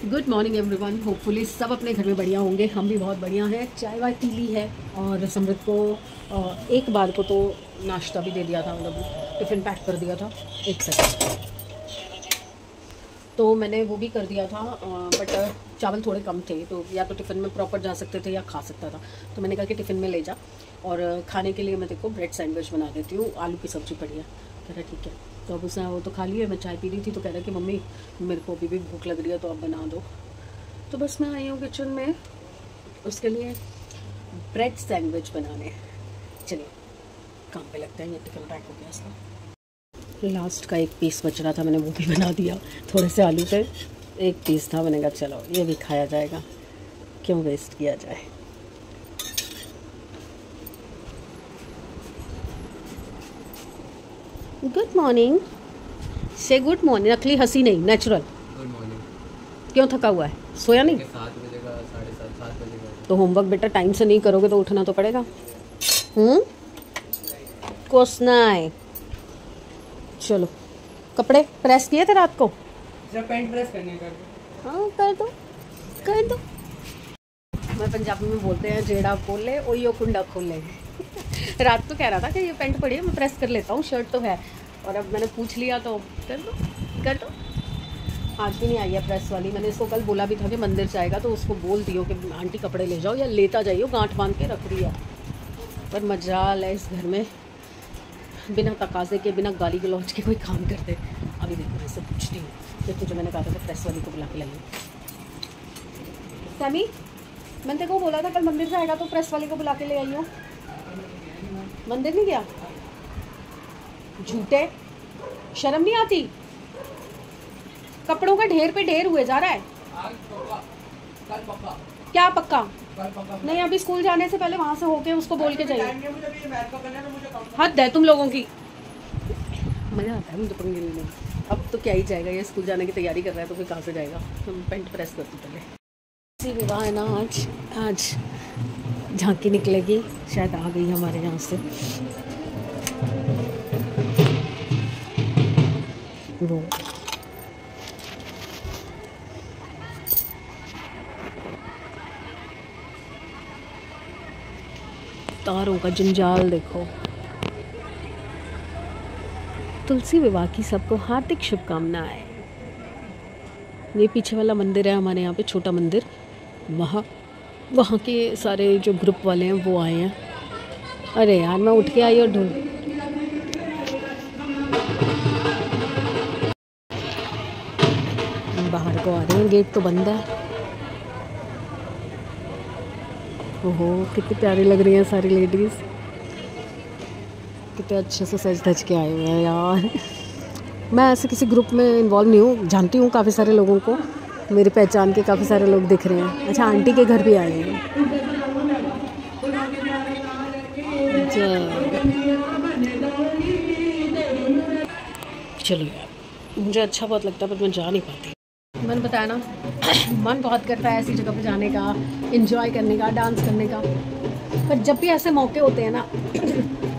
Good morning everyone. Hopefully सब अपने घर में बढ़िया होंगे, हम भी बहुत बढ़िया हैं। चाय वाय पी ली है और समृत को एक बार को तो नाश्ता भी दे दिया था, मतलब टिफ़िन पैक कर दिया था। एक सेकंड, तो मैंने वो भी कर दिया था, बट चावल थोड़े कम थे, तो या तो टिफ़िन में प्रॉपर जा सकते थे या खा सकता था। तो मैंने कहा कि टिफ़िन में ले जा, और खाने के लिए मैं देखो ब्रेड सैंडविच बना देती हूँ, आलू की सब्ज़ी पड़ी है। कह रहा ठीक है, तो अब उसने वो तो खा लिया। मैं चाय पी रही थी तो कह रहा कि मम्मी मेरे को अभी भी भूख लग रही है, तो अब बना दो। तो बस मैं आई हूँ किचन में उसके लिए ब्रेड सैंडविच बनाने। चलिए काम पे लगते हैं। ये टिफ़िन पैक हो गया इसका। लास्ट का एक पीस बच रहा था, मैंने वो भी बना दिया। थोड़े से आलू थे, एक पीस था, मैंने कहा चलो ये भी खाया जाएगा, क्यों वेस्ट किया जाए। गुड मॉर्निंग से गुड मॉर्निंग। नकली हंसी नहीं, नेचुरल। Good morning. क्यों थका हुआ है, सोया नहीं? 7 बजे का 7:30 बजे का। तो होमवर्क बेटा टाइम से नहीं करोगे तो उठना तो पड़ेगा। कोसना है। चलो कपड़े प्रेस किए थे रात को? जब पैंट प्रेस करने कर दो। हाँ कर दो कर दो। मैं पंजाबी में बोलते हैं जेड़ा खोले ओयो कुंडा खोले। रात को कह रहा था कि ये पैंट पड़ी है, मैं प्रेस कर लेता हूँ, शर्ट तो है। और अब मैंने पूछ लिया तो कर दो कर दो। आज भी नहीं आई है प्रेस वाली। मैंने इसको कल बोला भी था कि मंदिर से आएगा तो उसको बोल दियो कि आंटी कपड़े ले जाओ या लेता जाइयो, गांठ बांध के रख रही है। पर मजाल है इस घर में, बिना तकाजे के बिना गाली गलौज के कोई काम करते। अभी देखो मैं इससे पूछती हूँ कि तुझे मैंने कहा था कि प्रेस वाली को बुला के लाइए। सैमी मैंने तेरे को बोला था कल मंदिर से आएगा तो प्रेस वाली को बुला के ले आई हो। मंदिर नहीं गया? झूठे, शर्म नहीं आती? कपड़ों का ढेर पे ढेर हुए जा रहा है। क्या पक्का? नहीं, अभी स्कूल जाने से पहले वहां से होके उसको बोल के जाइए। हद है तुम लोगों की। मजा आता है मुझे पंगे लेने में। अब तो क्या ही जाएगा, ये स्कूल जाने की तैयारी कर रहा है तो फिर कहाँ से जाएगा। तुम पेंट प्रेस करती पहले। विवाह है ना आज झांकी निकलेगी, शायद आ गई हमारे यहाँ से वो। तारों का जंजाल देखो। तुलसी विवाह की सबको हार्दिक शुभकामनाएं। ये पीछे वाला मंदिर है हमारे यहाँ पे, छोटा मंदिर, वहाँ के सारे जो ग्रुप वाले हैं वो आए हैं। अरे यार मैं उठ के आई और ढूंढ। बाहर को आ रहे हैं, गेट तो बंद है। ओहो कितनी प्यारी लग रही हैं सारी लेडीज़, कितने अच्छे से सज धज के आए हुए हैं यार। मैं ऐसे किसी ग्रुप में इन्वॉल्व नहीं हूँ, जानती हूँ काफ़ी सारे लोगों को, मेरी पहचान के काफ़ी सारे लोग दिख रहे हैं। अच्छा आंटी के घर भी आए हैं। चलो यार मुझे अच्छा बहुत लगता है पर मैं जा नहीं पाती। मैंने बताया ना मन बहुत करता है ऐसी जगह पे जाने का, एंजॉय करने का, डांस करने का। पर जब भी ऐसे मौके होते हैं ना,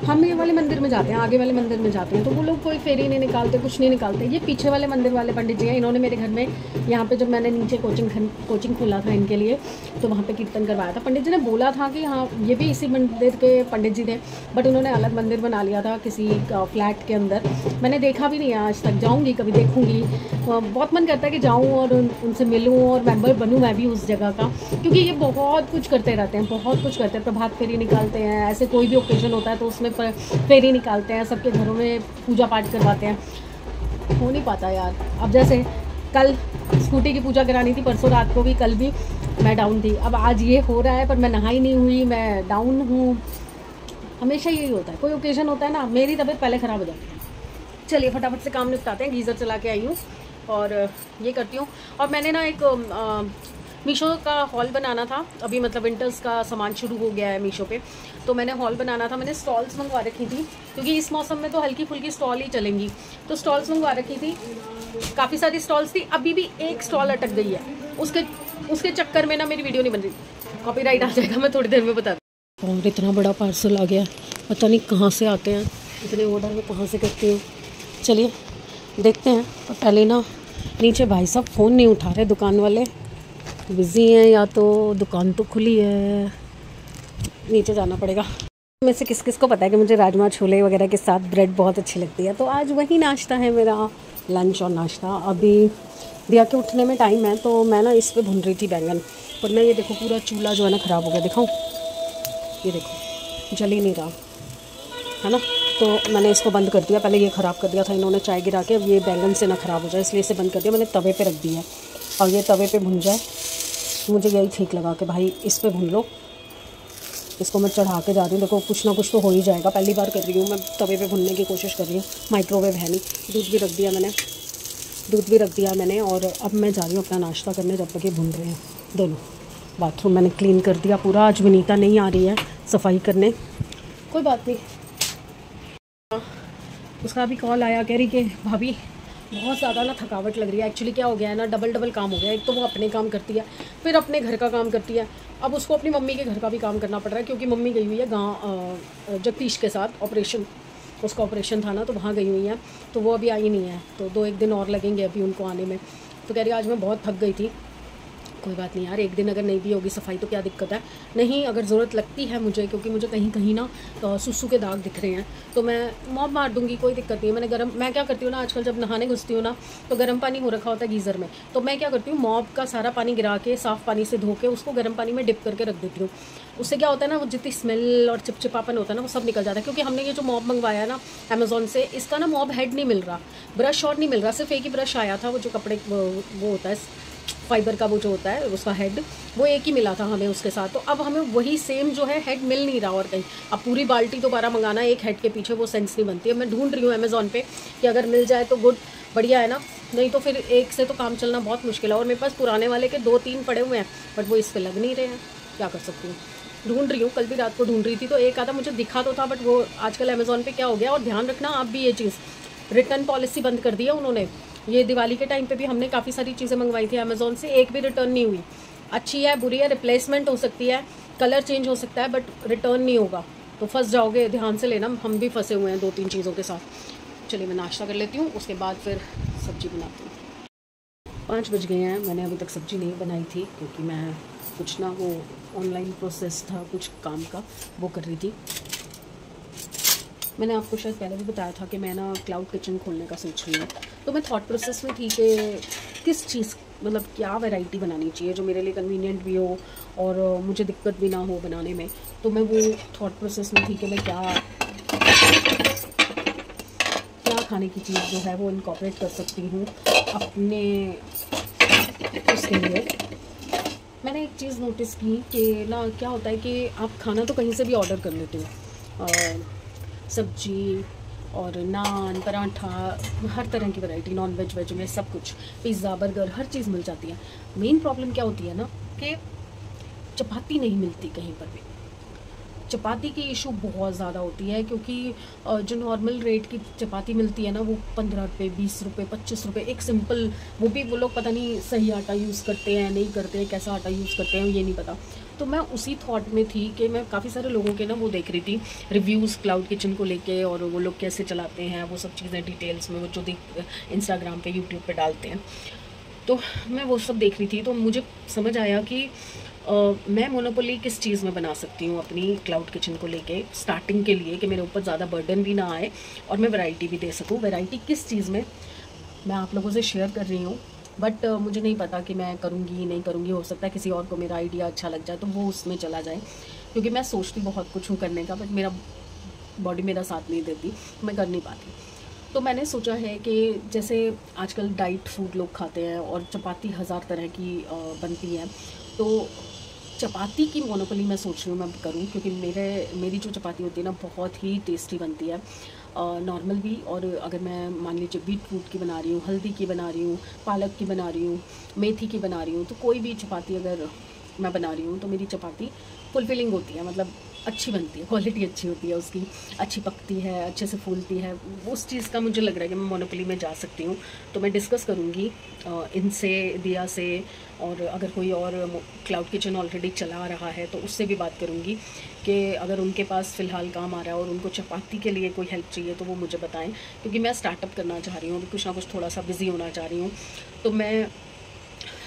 हम ये वाले मंदिर में जाते हैं, आगे वाले मंदिर में जाते हैं, तो वो लोग कोई फेरी नहीं निकालते, कुछ नहीं निकालते। ये पीछे वाले मंदिर वाले पंडित जी हैं, इन्होंने मेरे घर में यहाँ पे जब मैंने नीचे कोचिंग खोला था इनके लिए, तो वहाँ पे कीर्तन करवाया था। पंडित जी ने बोला था कि हाँ ये भी इसी मंदिर के पंडित जी थे, बट उन्होंने अलग मंदिर बना लिया था किसी फ्लैट के अंदर। मैंने देखा भी नहीं है आज तक, जाऊँगी कभी देखूँगी। बहुत मन करता है कि जाऊँ और उनसे मिलूँ और मेम्बर बनूँ मैं भी उस जगह का, क्योंकि ये बहुत कुछ करते रहते हैं, बहुत कुछ करते हैं। प्रभात फेरी निकालते हैं, ऐसे कोई भी ओकेजन होता है तो उसमें फेरी निकालते हैं, सबके घरों में पूजा पाठ करवाते हैं। हो नहीं पाता यार। अब जैसे कल स्कूटी की पूजा करानी थी, परसों रात को भी, कल भी मैं डाउन थी। अब आज ये हो रहा है पर मैं नहाई नहीं हुई, मैं डाउन हूँ। हमेशा यही होता है, कोई ओकेजन होता है ना, मेरी तबीयत पहले ख़राब हो जाती है। चलिए फटाफट से काम निपटाते हैं। गीज़र चला के आई हूँ और ये करती हूँ। और मैंने ना एक मीशो का हॉल बनाना था अभी, मतलब विंटर्स का सामान शुरू हो गया है मीशो पे, तो मैंने हॉल बनाना था। मैंने स्टॉल्स मंगवा रखी थी क्योंकि इस मौसम में तो हल्की फुल्की स्टॉल ही चलेंगी, तो स्टॉल्स मंगवा रखी थी। काफ़ी सारी स्टॉल्स थी, अभी भी एक स्टॉल अटक गई है। उसके चक्कर में ना मेरी वीडियो नहीं बन रही, कॉपीराइट आ जाएगा, मैं थोड़ी देर में बता दूँ। और इतना बड़ा पार्सल आ गया, पता नहीं कहाँ से आते हैं इतने ऑर्डर, में कहाँ से करती हूँ। चलिए देखते हैं। तो पहले ना नीचे भाई साहब फ़ोन नहीं उठा रहे, दुकान वाले बिज़ी हैं या तो दुकान तो खुली है, नीचे जाना पड़ेगा। में से किस किस को पता है कि मुझे राजमा छोले वगैरह के साथ ब्रेड बहुत अच्छी लगती है, तो आज वही नाश्ता है मेरा, लंच और नाश्ता। अभी दिया के उठने में टाइम है तो मैं ना इस पे भून रही थी बैंगन, वरना ये देखो पूरा चूल्हा जो है ना ख़राब हो गया, दिखाऊँ, ये देखो जल ही नहीं रहा है ना। तो मैंने इसको बंद कर दिया, पहले ये ख़राब कर दिया था इन्होंने चाय गिरा के, अब ये बैंगन से ना ख़राब हो जाए इसलिए इसे बंद कर दिया। मैंने तवे पे रख दिया है और ये तवे पे भुन जाए, मुझे यही ठीक लगा कि भाई इस पे भून लो। इसको मैं चढ़ा के जा रही हूँ, देखो कुछ ना कुछ तो हो ही जाएगा, पहली बार कर रही हूँ मैं, तवे पे भुनने की कोशिश कर रही हूँ, माइक्रोवेव है नहीं। दूध भी रख दिया मैंने और अब मैं जा रही हूँ अपना नाश्ता करने, जब तक ये भुन रहे हैं दोनों। बाथरूम मैंने क्लीन कर दिया पूरा, आज विनीता नहीं आ रही है सफाई करने, कोई बात नहीं। उसका अभी कॉल आया, कह रही कि भाभी बहुत ज़्यादा ना थकावट लग रही है। एक्चुअली क्या हो गया है ना, डबल काम हो गया है, एक तो वो अपने काम करती है, फिर अपने घर का काम करती है, अब उसको अपनी मम्मी के घर का भी काम करना पड़ रहा है, क्योंकि मम्मी गई हुई है गाँव जगदीश के साथ, ऑपरेशन, उसका ऑपरेशन था ना, तो वहाँ गई हुई है, तो वो अभी आई नहीं है, तो 2-1 दिन और लगेंगे अभी उनको आने में। तो कह रही आज मैं बहुत थक गई थी। कोई बात नहीं यार, एक दिन अगर नहीं भी होगी सफाई तो क्या दिक्कत है, नहीं अगर ज़रूरत लगती है मुझे, क्योंकि मुझे कहीं कहीं ना सुसु के दाग दिख रहे हैं, तो मैं मॉप मार दूंगी, कोई दिक्कत नहीं है। मैं क्या करती हूँ ना, आजकल जब नहाने घुसती हूँ ना, तो गर्म पानी हो रखा होता है गीज़र में, तो मैं क्या करती हूँ, मॉप का सारा पानी गिरा के साफ़ पानी से धो के उसको गर्म पानी में डिप करके रख देती हूँ। उससे क्या होता है ना, वो जितनी स्मेल और चिपचिपापन होता है ना वो सब निकल जाता है। क्योंकि हमने ये जो मॉप मंगवाया है ना अमेज़ॉन से, इसका ना मॉप हेड नहीं मिल रहा, ब्रश और नहीं मिल रहा, सिर्फ एक ही ब्रश आया था, वो जो कपड़े वो होता है फाइबर का, वो जो होता है उसका हेड, वो एक ही मिला था हमें उसके साथ। तो अब हमें वही सेम जो है हेड मिल नहीं रहा और कहीं, अब पूरी बाल्टी दोबारा मंगाना एक हेड के पीछे, वो सेंस नहीं बनती है। मैं ढूंढ रही हूँ अमेज़ॉन पे कि अगर मिल जाए तो गुड, बढ़िया है ना, नहीं तो फिर एक से तो काम चलना बहुत मुश्किल है। और मेरे पास पुराने वाले के 2-3 पड़े हुए हैं, बट वो इस पर लग नहीं रहे हैं, क्या कर सकती हूँ। ढूंढ रही हूँ, कल भी रात को ढूंढ रही थी, तो एक आधा मुझे दिखा तो था, बट वो आजकल अमेज़ॉन पे क्या हो गया। और ध्यान रखना आप भी, ये चीज़ रिटर्न पॉलिसी बंद कर दी है उन्होंने। ये दिवाली के टाइम पे भी हमने काफ़ी सारी चीज़ें मंगवाई थी अमेज़ॉन से, एक भी रिटर्न नहीं हुई। अच्छी है बुरी है, रिप्लेसमेंट हो सकती है, कलर चेंज हो सकता है, बट रिटर्न नहीं होगा, तो फंस जाओगे, ध्यान से लेना। हम भी फंसे हुए हैं 2-3 चीज़ों के साथ। चलिए मैं नाश्ता कर लेती हूँ, उसके बाद फिर सब्ज़ी बनाती हूँ। 5 बज गए हैं, मैंने अभी तक सब्ज़ी नहीं बनाई थी, क्योंकि मैं कुछ ना वो ऑनलाइन प्रोसेस था कुछ काम का, वो कर रही थी। मैंने आपको शायद पहले भी बताया था कि मैं ना क्लाउड किचन खोलने का सोच रही हूँ, तो मैं थॉट प्रोसेस में थी कि किस चीज़, मतलब क्या वैरायटी बनानी चाहिए जो मेरे लिए कन्वीनियंट भी हो और मुझे दिक्कत भी ना हो बनाने में। तो मैं वो थॉट प्रोसेस में थी कि मैं क्या खाने की चीज़ जो है वो इनकॉर्पोरेट कर सकती हूँ अपने उसके लिए। मैंने एक चीज़ नोटिस की कि ना क्या होता है कि आप खाना तो कहीं से भी ऑर्डर कर लेते हो, सब्जी और नान, पराठा, हर तरह की वैरायटी, नॉन वेज, वेज में सब कुछ, पिज़्ज़ा, बर्गर, हर चीज़ मिल जाती है। मेन प्रॉब्लम क्या होती है ना कि चपाती नहीं मिलती कहीं पर भी। चपाती की इशू बहुत ज़्यादा होती है, क्योंकि जो नॉर्मल रेट की चपाती मिलती है ना वो 15 रुपये, 20 रुपये, 25 रुपये, एक सिंपल, वो भी वो लोग पता नहीं सही आटा यूज़ करते हैं नहीं करते हैं, कैसा आटा यूज़ करते हैं ये नहीं पता। तो मैं उसी थॉट में थी कि मैं काफ़ी सारे लोगों के ना वो देख रही थी रिव्यूज़ क्लाउड किचन को लेके, और वो लोग कैसे चलाते हैं, वो सब चीज़ें डिटेल्स में वो जो इंस्टाग्राम पे, यूट्यूब पे डालते हैं, तो मैं वो सब देख रही थी। तो मुझे समझ आया कि मैं मोनोपोली किस चीज़ में बना सकती हूँ अपनी क्लाउड किचन को लेके स्टार्टिंग के लिए, कि मेरे ऊपर ज़्यादा बर्डन भी ना आए और मैं वैरायटी भी दे सकूँ। वैरायटी किस चीज़ में मैं आप लोगों से शेयर कर रही हूँ, बट मुझे नहीं पता कि मैं करूँगी नहीं करूँगी। हो सकता है किसी और को मेरा आइडिया अच्छा लग जाए तो वो उसमें चला जाए, क्योंकि मैं सोचती बहुत कुछ हूँ करने का, बट मेरा बॉडी मेरा साथ नहीं देती, मैं कर नहीं पाती। तो मैंने सोचा है कि जैसे आजकल डाइट फूड लोग खाते हैं और चपाती 1000 तरह की बनती है, तो चपाती की मोनोपोली मैं सोच रही हूँ मैं करूँ, क्योंकि मेरी जो चपाती होती है ना बहुत ही टेस्टी बनती है, नॉर्मल भी। और अगर मैं मान लीजिए बीट रूट की बना रही हूँ, हल्दी की बना रही हूँ, पालक की बना रही हूँ, मेथी की बना रही हूँ, तो कोई भी चपाती अगर मैं बना रही हूँ तो मेरी चपाती फुलफिलिंग होती है, मतलब अच्छी बनती है, क्वालिटी अच्छी होती है उसकी, अच्छी पकती है, अच्छे से फूलती है। उस चीज़ का मुझे लग रहा है कि मैं मोनोपोली में जा सकती हूँ। तो मैं डिस्कस करूँगी इनसे, दिया से, और अगर कोई और क्लाउड किचन ऑलरेडी चला रहा है तो उससे भी बात करूँगी कि अगर उनके पास फ़िलहाल काम आ रहा है और उनको चपाती के लिए कोई हेल्प चाहिए तो वो मुझे बताएं, क्योंकि मैं स्टार्टअप करना चाह रही हूँ, अभी कुछ ना कुछ थोड़ा सा बिज़ी होना चाह रही हूँ। तो मैं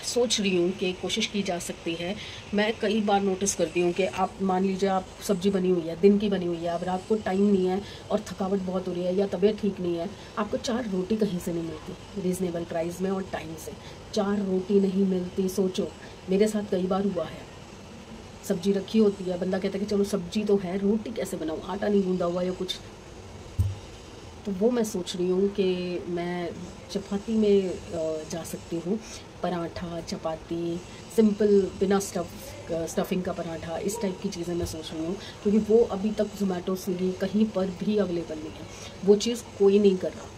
सोच रही हूँ कि कोशिश की जा सकती है। मैं कई बार नोटिस करती हूँ कि आप मान लीजिए आप सब्ज़ी बनी हुई है, दिन की बनी हुई है, अब रात को टाइम नहीं है और थकावट बहुत हो रही है या तबीयत ठीक नहीं है, आपको 4 रोटी कहीं से नहीं मिलती रीज़नेबल प्राइस में और टाइम से। 4 रोटी नहीं मिलती। सोचो, मेरे साथ कई बार हुआ है। सब्ज़ी रखी होती है, बंदा कहता है कि चलो सब्ज़ी तो है, रोटी कैसे बनाऊँ, आटा नहीं गूंदा हुआ या कुछ। तो वो मैं सोच रही हूँ कि मैं चपाती में जा सकती हूँ। पराठा, चपाती, सिंपल बिना स्टफिंग का पराठा, इस टाइप की चीज़ें मैं सोच रही हूँ, क्योंकि वो अभी तक ज़ोमैटो, स्विगी कहीं पर भी अवेलेबल नहीं है। वो चीज़ कोई नहीं कर रहा,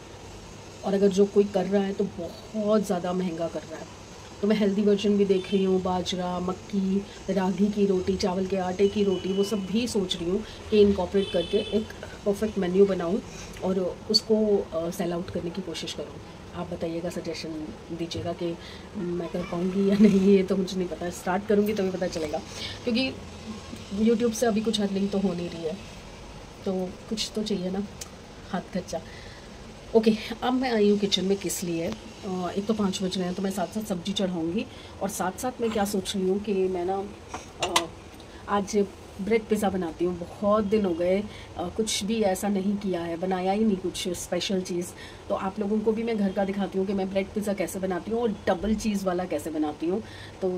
और अगर जो कोई कर रहा है तो बहुत ज़्यादा महंगा कर रहा है। तो मैं हेल्दी वर्जन भी देख रही हूँ, बाजरा, मक्की, रागी की रोटी, चावल के आटे की रोटी, वो सब भी सोच रही हूँ कि इनकॉर्पोरेट करके एक परफेक्ट मेन्यू बनाऊँ और उसको सेल आउट करने की कोशिश करूँ। आप बताइएगा, सजेशन दीजिएगा कि मैं कर पाऊँगी या नहीं, ये तो मुझे नहीं पता। स्टार्ट करूँगी तभी पता चलेगा, क्योंकि यूट्यूब से अभी कुछ अर्निंग तो हो नहीं रही है, तो कुछ तो चाहिए ना, हाथ खर्चा। ओके, अब मैं आई हूँ किचन में किस लिए। एक तो 5 बज रहे हैं, तो मैं साथ साथ सब्ज़ी चढ़ाऊँगी, और साथ साथ मैं क्या सोच रही हूँ कि मैं ना आज ब्रेड पिज़्ज़ा बनाती हूँ। बहुत दिन हो गए कुछ भी ऐसा नहीं किया है, बनाया ही नहीं कुछ स्पेशल चीज़। तो आप लोगों को भी मैं घर का दिखाती हूँ कि मैं ब्रेड पिज़्ज़ा कैसे बनाती हूँ और डबल चीज़ वाला कैसे बनाती हूँ। तो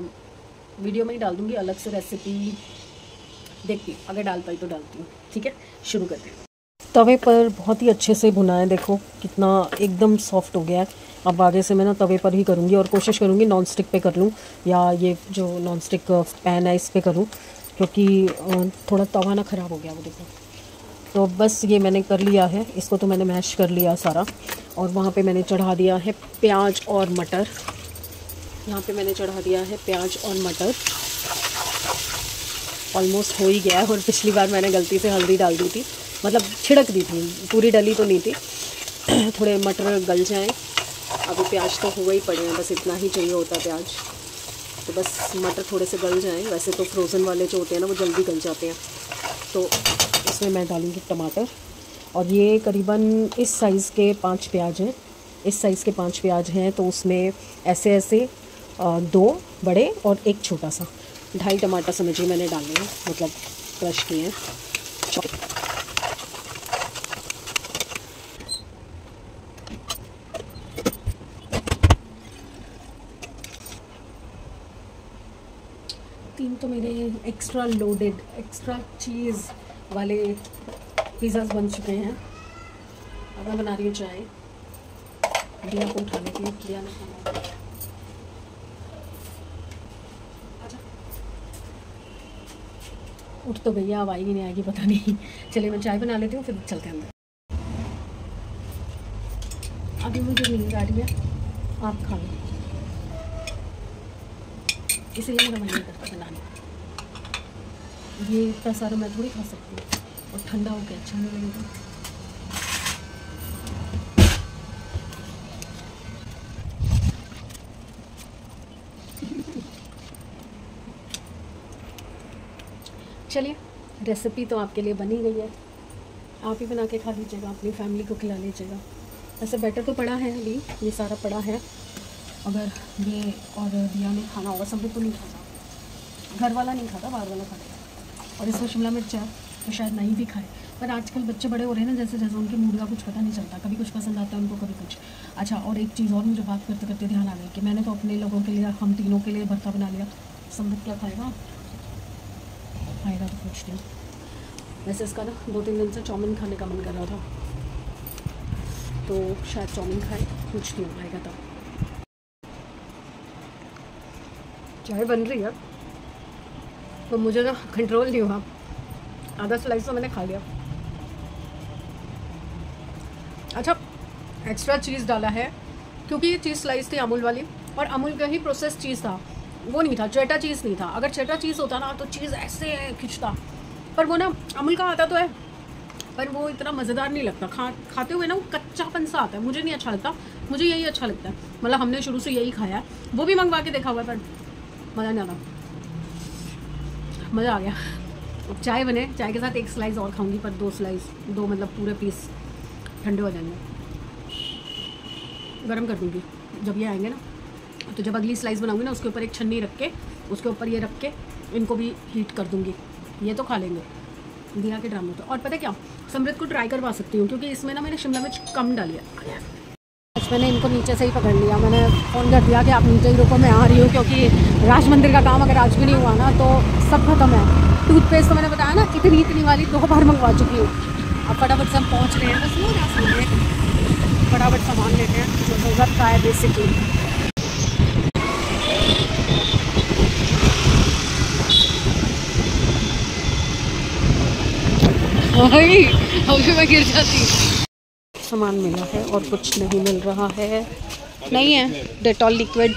वीडियो में ही डाल दूँगी अलग से रेसिपी, देखती हूँ अगर डाल पाई तो डालती हूँ। ठीक है, शुरू करते हैं। तवे पर बहुत ही अच्छे से भुना है, देखो कितना एकदम सॉफ्ट हो गया है। अब आगे से मैं ना तवे पर ही करूँगी, और कोशिश करूँगी नॉन स्टिक पे कर लूँ, या ये जो नॉन स्टिक पैन है इस पे करूँ, क्योंकि थोड़ा तवा ना ख़राब हो गया वो, देखो। तो बस ये मैंने कर लिया है, इसको तो मैंने मैश कर लिया सारा, और वहाँ पे मैंने चढ़ा दिया है प्याज और मटर। यहाँ पे मैंने चढ़ा दिया है प्याज और मटर। ऑलमोस्ट हो ही गया है, और पिछली बार मैंने गलती से हल्दी डाल दी थी, मतलब छिड़क दी थी, पूरी डली तो नहीं थी। थोड़े मटर गल जाएं। अभी प्याज तो हुए ही पड़े हैं, बस इतना ही चाहिए होता है प्याज। तो बस मटर थोड़े से गल जाएं। वैसे तो फ्रोज़न वाले जो होते हैं ना वो जल्दी गल जाते हैं। तो इसमें मैं डालूँगी टमाटर, और ये करीबन इस साइज़ के 5 प्याज हैं। इस साइज़ के 5 प्याज हैं, तो उसमें ऐसे ऐसे 2 बड़े और 1 छोटा सा, 2.5 टमाटर समझिए मैंने डाले हैं, मतलब क्रश किए हैं। 3 तो मेरे एक्स्ट्रा लोडेड, एक्स्ट्रा चीज़ वाले पिज़्ज़ाज़ बन चुके हैं। अब मैं बना रही हूँ चाय, दिया को उठाने के लिए। दिया ने खाना, उठ तो भैया, अब आएगी नहीं आएगी पता नहीं। चलिए मैं चाय बना लेती हूँ, फिर चलते हैं अंदर। अभी मुझे नींद आ रही है, आप खा लो, इसीलिए मेरा मन नहीं करता बनाने। ये इतना सारा मैं थोड़ी खा सकती हूँ, और ठंडा होकर अच्छा नहीं लगेगा। चलिए, रेसिपी तो आपके लिए बनी गई है, आप ही बना के खा लीजिएगा, अपनी फैमिली को खिला लीजिएगा। ऐसे बेटर तो पड़ा है, अभी ये सारा पड़ा है। अगर ये और दिया ने खाना होगा, सब तो नहीं खाता, घर वाला नहीं खाता, बाहर वाला खाएगा। और इसमें शिमला मिर्च है तो शायद नहीं भी खाए, पर आजकल बच्चे बड़े हो रहे हैं ना, जैसे जैसे उनके मूड का कुछ पता नहीं चलता, कभी कुछ पसंद आता है उनको, कभी कुछ। अच्छा, और एक चीज़ और मुझे बात करते करते ध्यान आ गई कि मैंने तो अपने लोगों के लिए, हम तीनों के लिए भरता बना लिया। संबित क्या खाएगा, खाएगा तो पूछती हूँ। वैसे इसका ना 2-3 दिन से चाउमीन खाने का मन कर रहा था, तो शायद चाउमीन खाए, पूछती हूँ आएगा तब। चाय बन रही है तो मुझे ना कंट्रोल नहीं हुआ, आधा स्लाइस तो मैंने खा लिया। अच्छा, एक्स्ट्रा चीज़ डाला है क्योंकि ये चीज़ स्लाइस थी अमूल वाली, और अमूल का ही प्रोसेस चीज़ था, वो नहीं था, चेटा चीज़ नहीं था। अगर चेटा चीज़ होता ना तो चीज़ ऐसे खिंचता, पर वो ना अमूल का आता तो है, पर वो इतना मज़ेदार नहीं लगता। खाते हुए ना वो कच्चापन सा आता है, मुझे नहीं अच्छा लगता। मुझे यही अच्छा लगता है, मतलब हमने शुरू से यही खाया है। वो भी मंगवा के देखा हुआ है पर मज़ा नहीं आता। मज़ा आ गया। अब चाय बने, चाय के साथ एक स्लाइस और खाऊंगी, पर 2 स्लाइस, 2 मतलब पूरे पीस ठंडे हो जाएंगे। गरम कर दूँगी जब ये आएंगे ना, तो जब अगली स्लाइस बनाऊंगी ना उसके ऊपर एक छन्नी रख के, उसके ऊपर ये रख के इनको भी हीट कर दूँगी। ये तो खा लेंगे दिया के ड्रामे तो। और पता है क्या, समृद्ध को ट्राई करवा सकती हूँ क्योंकि इसमें ना मैंने शिमला मिर्च कम डाली है। मैंने इनको नीचे से ही पकड़ लिया, मैंने फ़ोन कर दिया कि आप नीचे ही रुको, मैं आ रही हूँ, क्योंकि राज मंदिर का काम अगर आज भी नहीं हुआ ना तो सब खत्म है। टूथपेस्ट तो मैंने बताया ना इतनी वाली 2 बार मंगवा चुकी हूँ। अब फटाफट से हम पहुँच रहे हैं, बस वो ना सुनिए, फटाफट सामान लेते हैं जो ज़रूरत का है बेसिकली। मैं गिर जाती। सामान मिला है और कुछ नहीं मिल रहा है, नहीं है डेटॉल लिक्विड।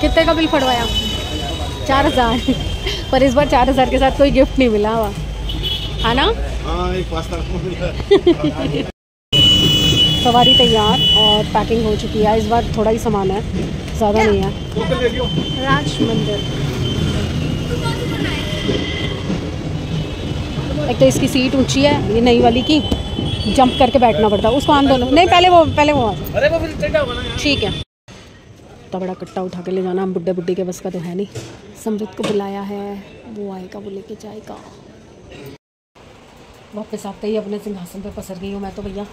कितने का बिल फटवाया? 4000। पर इस बार 4000 के साथ कोई गिफ्ट नहीं मिला हुआ है ना। हाँ, एक पास्ता सवारी तैयार और पैकिंग हो चुकी है। इस बार थोड़ा ही सामान है, ज़्यादा नहीं है। राज मंदिर, एक तो इसकी सीट ऊंची है, ये नई वाली की, जंप करके बैठना पड़ता है उसको। आन दोनों नहीं, पहले वो ठीक है। इतना बड़ा कट्टा उठा के ले जाना बुड्ढे बुड्ढी के बस का तो है नहीं। समृद्ध को बुलाया है, वो आएगा, वो लेके जाएगा। वापस आते ही अपने सिंहासन पे पसर गई हूँ मैं तो भैया।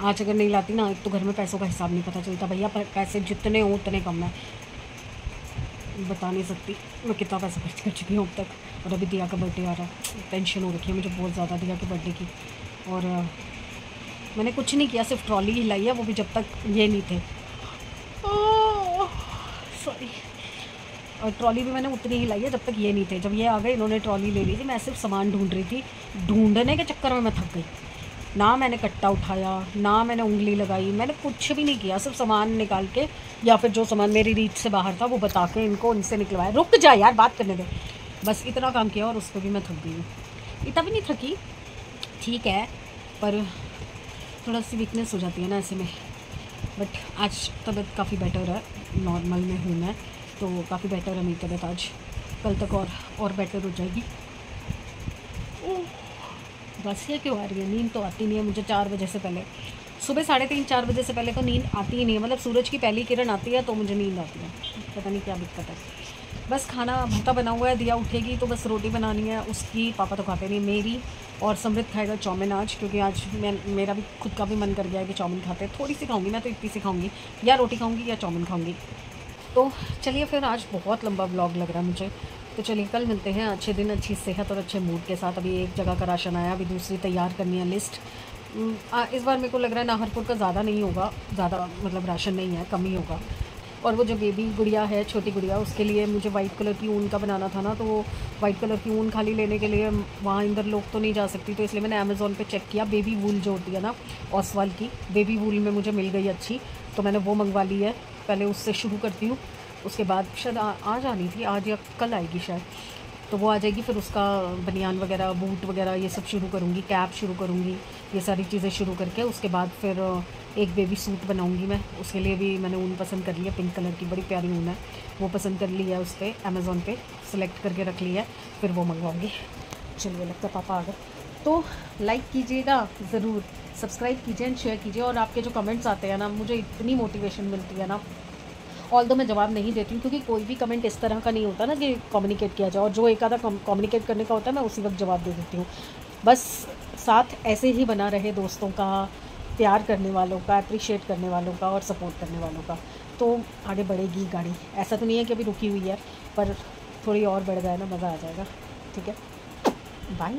आज अगर नहीं लाती ना, एक तो घर में पैसों का हिसाब नहीं पता चलता भैया, पैसे जितने हों उतने कम है। बता नहीं सकती मैं कितना पैसा खर्च कर चुकी हूँ अब तक। और अभी दिया का बर्थडे आ रहा है, टेंशन हो रखी है मुझे बहुत ज़्यादा दिया के बर्थडे की। और मैंने कुछ नहीं किया, सिर्फ ट्रॉली ही लाई है, वो भी जब तक ये नहीं थे। सॉरी। और ट्रॉली भी मैंने उतनी ही लाई है जब तक ये नहीं थे। जब ये आ गए इन्होंने ट्रॉली ले ली थी, मैं सिर्फ सामान ढूंढ रही थी। ढूंढने के चक्कर में मैं थक गई। ना मैंने कट्टा उठाया, ना मैंने उंगली लगाई, मैंने कुछ भी नहीं किया। सिर्फ सामान निकाल के या फिर जो सामान मेरी रीच से बाहर था वो बता के इनको इनसे निकलवाया। रुक जा यार, बात करने दे। बस इतना काम किया और उस पर भी मैं थक गई हूँ। इतना भी नहीं थकी, ठीक है, पर थोड़ा सी वीकनेस हो जाती है ना ऐसे में। बट आज तबीयत काफ़ी बेटर है, नॉर्मल में हूँ मैं तो काफ़ी बेटर है मेरी तबीयत आज। कल तक और बेटर हो जाएगी। बस ये क्यों आ रही है, नींद तो आती नहीं है मुझे 4 बजे से पहले। सुबह 3:30-4 बजे से पहले तो नींद आती ही नहीं है। मतलब सूरज की पहली किरण आती है तो मुझे नींद आती है, पता नहीं क्या दिक्कत है। बस खाना भत्ता बना हुआ है, दिया उठेगी तो बस रोटी बनानी है उसकी। पापा तो खाते नहीं, मेरी और समृद्ध खाएगा चाउमीन आज, क्योंकि आज मेरा भी खुद का भी मन कर गया है कि चाउमीन खाते हैं। थोड़ी सी खाऊंगी मैं तो, इतनी सी खाऊंगी, या रोटी खाऊंगी या चाउमीन खाऊंगी। तो चलिए फिर, आज बहुत लंबा व्लॉग लग रहा है मुझे, तो चलिए कल मिलते हैं अच्छे दिन, अच्छी सेहत और अच्छे मूड के साथ। अभी एक जगह का राशन आया, अभी दूसरी तैयार करनी है लिस्ट। इस बार मेरे को लग रहा है नाहरपुर का ज़्यादा नहीं होगा, ज़्यादा मतलब राशन नहीं है, कम ही होगा। और वो जो बेबी गुड़िया है, छोटी गुड़िया, उसके लिए मुझे वाइट कलर की ऊन का बनाना था ना, तो वो वाइट कलर की ऊन खाली लेने के लिए वहाँ अंदर लोग तो नहीं जा सकती, तो इसलिए मैंने अमेज़ोन पे चेक किया। बेबी वूल जो होती है ना ऑसवाल की, बेबी वूल में मुझे मिल गई अच्छी, तो मैंने वो मंगवा ली है। पहले उससे शुरू करती हूँ, उसके बाद शायद आज आनी थी, आज या कल आएगी शायद, तो वो आ जाएगी। फिर उसका बनियान वगैरह, बूट वगैरह ये सब शुरू करूँगी, कैप शुरू करूँगी, ये सारी चीज़ें शुरू करके उसके बाद फिर एक बेबी सूट बनाऊँगी मैं। उसके लिए भी मैंने ऊन पसंद कर ली है, पिंक कलर की बड़ी प्यारी ऊन है, वो पसंद कर ली है उस पर, अमेज़ोन पे सेलेक्ट करके रख ली है, फिर वो मंगवाऊँगी। चलिए, लगता है पापा आ गए। तो लाइक कीजिएगा ज़रूर, सब्सक्राइब कीजिए एंड शेयर कीजिए। और आपके जो कमेंट्स आते हैं ना, मुझे इतनी मोटिवेशन मिलती है ना। ऑल्दो मैं जवाब नहीं देती हूँ, क्योंकि कोई भी कमेंट इस तरह का नहीं होता ना कि कम्युनिकेट किया जाए, और जो एक आधा कम्युनिकेट करने का होता है मैं उसी वक्त जवाब दे देती हूँ। बस साथ ऐसे ही बना रहे दोस्तों का, प्यार करने वालों का, अप्रिशिएट करने वालों का और सपोर्ट करने वालों का, तो आगे बढ़ेगी गाड़ी। ऐसा तो नहीं है कि अभी रुकी हुई है, पर थोड़ी और बढ़ जाए ना, मज़ा आ जाएगा। ठीक है, बाय।